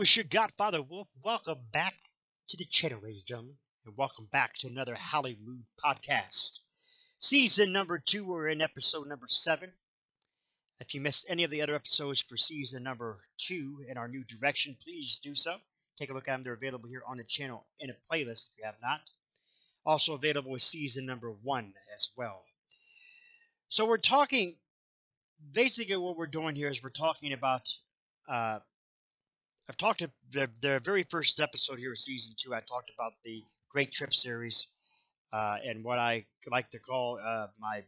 was your Godfather Wolf. Welcome back to the channel, ladies and gentlemen, and welcome back to another Howling podcast. Season number 2, we're in episode number 7. If you missed any of the other episodes for season number 2 in our new direction, please do so. Take a look at them. They're available here on the channel in a playlist if you have not. Also available with season number 1 as well. So we're talking, basically what we're doing here is we're talking about I've talked to the very first episode here of season 2. I talked about the Great Trip series and what I like to call my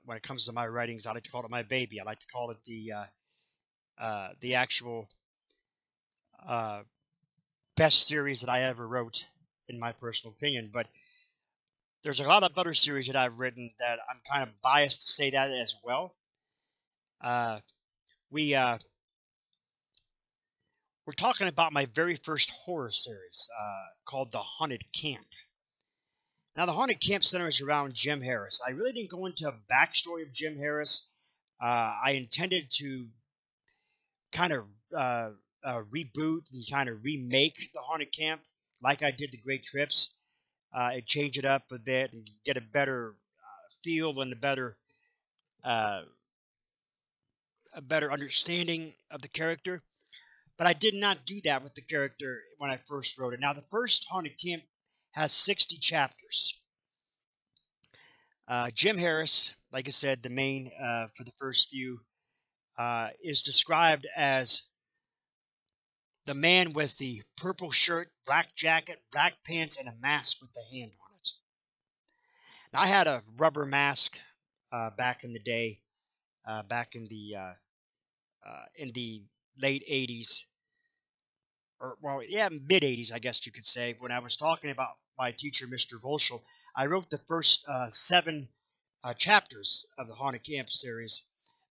when it comes to my writings, I like to call it my baby. I like to call it the actual uh, best series that I ever wrote, in my personal opinion. But there's a lot of other series that I've written that I'm kind of biased to say that as well. Uh, we we're talking about my very first horror series called The Haunted Camp. Now, The Haunted Camp centers around Jim Harris. I really didn't go into a backstory of Jim Harris. I intended to kind of reboot and kind of remake The Haunted Camp like I did the Great Trips and change it up a bit and get a better feel and uh, a better understanding of the character. But I did not do that with the character when I first wrote it. Now, the first Haunted Camp has 60 chapters. Jim Harris, like I said, the main for the first few, is described as the man with the purple shirt, black jacket, black pants, and a mask with a hand on it. Now, I had a rubber mask back in the day, back in the late 80s, or well, yeah, mid 80s, I guess you could say. When I was talking about my teacher, Mr. Volschel, I wrote the first 7 chapters of the Haunted Camp series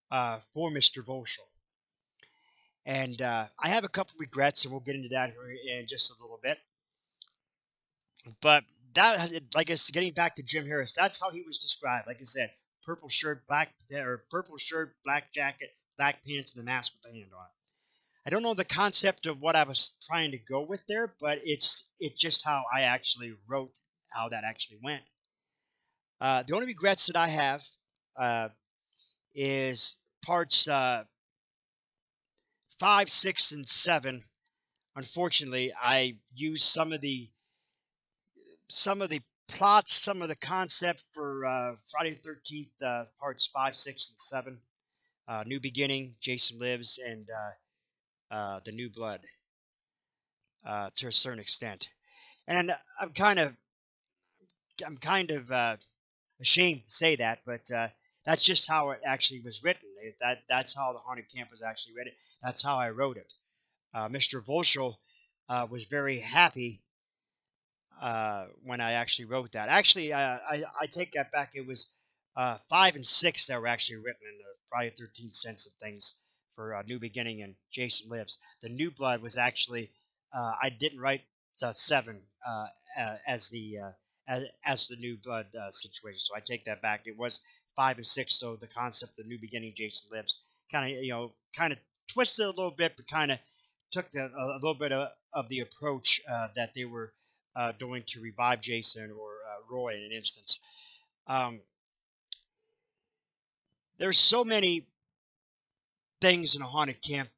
for Mr. Volschel. And I have a couple regrets, and we'll get into that here in just a little bit. But like I said, getting back to Jim Harris, that's how he was described. Like I said, purple shirt, black jacket, black pants, and a mask with a hand on it. I don't know the concept of what I was trying to go with there, but it's just how I actually wrote how that actually went. The only regrets that I have is parts 5, 6, and 7. Unfortunately, I used some of the plots, some of the concept for Friday the 13th, parts 5, 6, and 7. New Beginning, Jason Lives, and The New Blood to a certain extent. And I'm kind of ashamed to say that, but that's just how it actually was written. That's how the Haunted Camp was actually written. That's how I wrote it. Mr. Volschel was very happy when I actually wrote that. Actually, I take that back. It was 5 and 6 that were actually written in the Friday the 13th sense of things for New Beginning and Jason Lives. The New Blood was actually, I didn't write 7 as the New Blood situation. So I take that back. It was 5 and 6. So the concept of New Beginning, Jason Lives, kind of twisted a little bit, but kind of took a little bit of the approach that they were doing to revive Jason or Roy in an instance. There's so many things in a Haunted Camp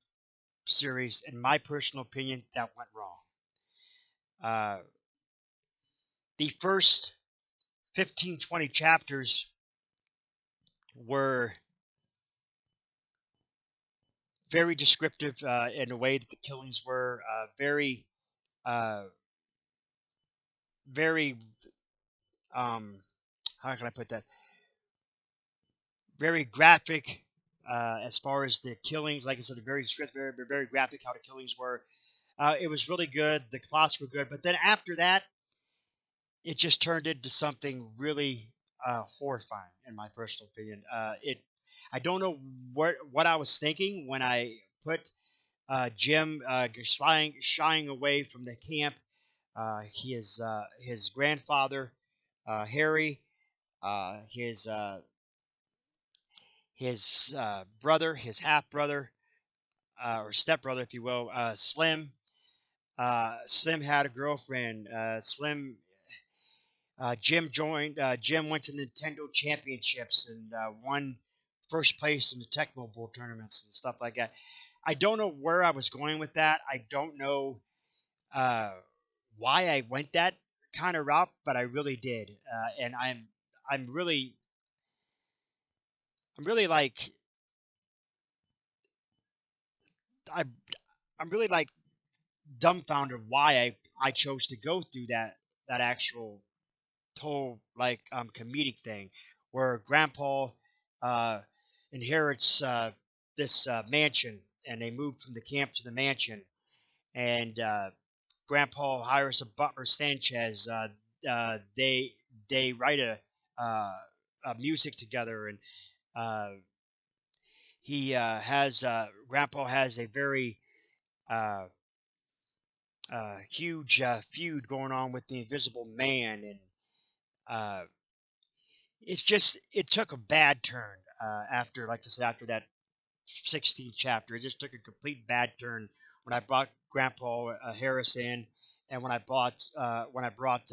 series, in my personal opinion, that went wrong. The first 15, 20 chapters were very descriptive in the way that the killings were, uh, very, how can I put that? Very graphic as far as the killings. Like I said, very strict, very graphic how the killings were. It was really good. The plots were good, but then after that, it just turned into something really horrifying, in my personal opinion. I don't know what I was thinking when I put Jim shying away from the camp. His grandfather, Harry, his brother, his half brother, or stepbrother, if you will, Slim. Slim had a girlfriend. Jim joined. Jim went to Nintendo Championships and won first place in the Tecmo Bowl tournaments and stuff like that. I don't know where I was going with that. I don't know uh, why I went that kind of route, but I really did. And I'm really, I'm really like, I, I'm really like dumbfounded why I chose to go through that actual whole like comedic thing where Grandpa uh, inherits this mansion and they move from the camp to the mansion and Grandpa hires a butler Sanchez. They write uh, a music together and uh, he has Grandpa has a very uh, huge feud going on with the Invisible Man and uh, it took a bad turn after, like I said, after that 16th chapter. It just took a complete bad turn when I brought Grandpa Harris in, and when I brought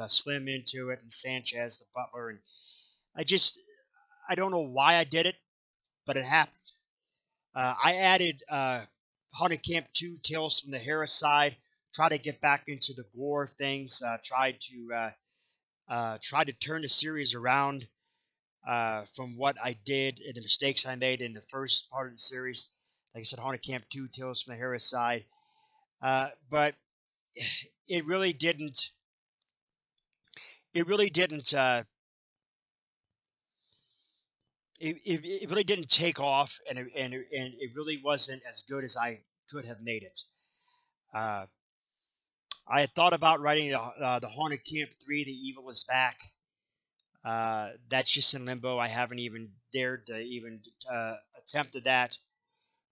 Slim into it and Sanchez the butler, and I just I don't know why I did it, but it happened. I added Haunted Camp 2 Tales from the Harris side. Try to get back into the gore things. Try to turn the series around from what I did and the mistakes I made in the first part of the series. Like I said, Haunted Camp 2, Tales from the Harris side. But it really didn't, it really didn't, it really didn't take off and it really wasn't as good as I could have made it. Uh, I had thought about writing the Haunted Camp 3, The Evil is Back. That's just in limbo. I haven't even dared to even attempted that.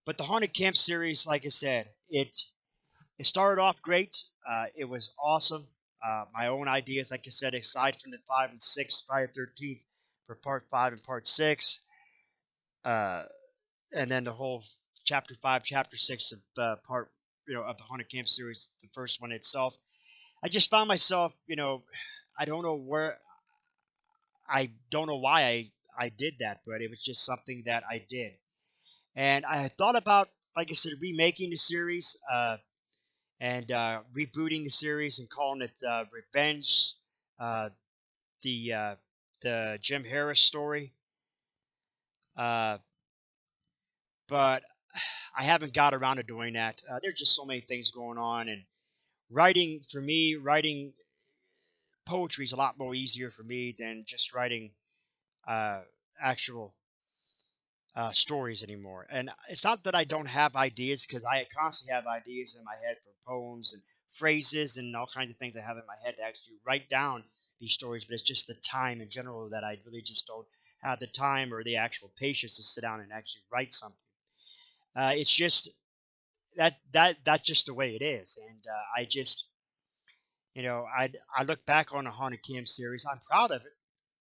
But the Haunted Camp series, like I said, it started off great. It was awesome. My own ideas, like I said, aside from the 5 and 6, Friday 13th for part 5 and part 6, uh, and then the whole chapter 5, chapter 6 of part of the Haunted Camp series, the first one itself. I just found myself, I don't know where, I don't know why I did that, but it was just something that I did, and I had thought about, like I said, remaking the series. And rebooting the series and calling it Revenge, uh, the uh, the Jim Harris story. Uh, but I haven't got around to doing that. There's just so many things going on, and writing for me, writing poetry is a lot more easier for me than just writing uh, actual stories anymore. And it's not that I don't have ideas, because I constantly have ideas in my head for poems and phrases and all kinds of things I have in my head to actually write down these stories. But it's just the time in general that I really just don't have the time or the actual patience to sit down and actually write something. It's just that's just the way it is. And I just I look back on the Haunted Camp series. I'm proud of it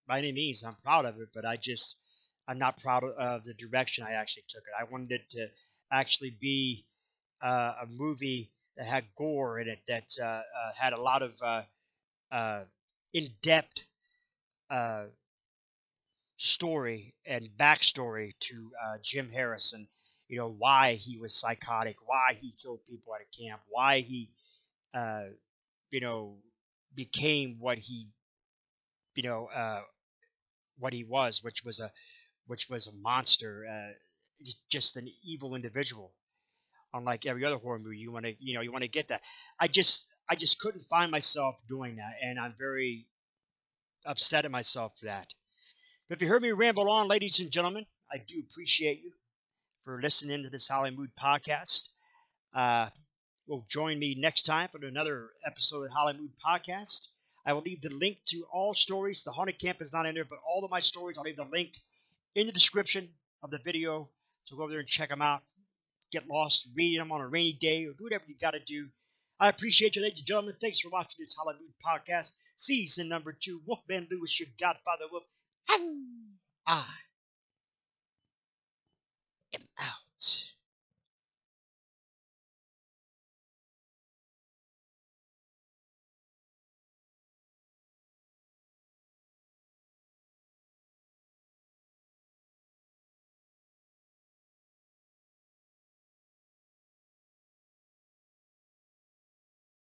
by any means. I'm proud of it, but I'm not proud of the direction I actually took it. I wanted it to actually be a movie that had gore in it, that had a lot of uh, in-depth uh, story and backstory to Jim Harrison. Why he was psychotic, why he killed people at a camp, why he uh, you know became you know uh, what he was, which was a monster, just an evil individual. Unlike every other horror movie, you want to get that. I just couldn't find myself doing that, and I'm very upset at myself for that. But if you heard me ramble on, ladies and gentlemen, I do appreciate you for listening to this Howling Mood podcast. Uh, will join me next time for another episode of Howling Mood podcast. I will leave the link to all stories. The Haunted Camp is not in there, but all of my stories, I'll leave the link in the description of the video. So go over there and check them out. Get lost reading them on a rainy day, or do whatever you got to do. I appreciate you, ladies and gentlemen. Thanks for watching this Hollywood podcast, season number 2. Wolfman Lewis, your Godfather Wolf. I am out.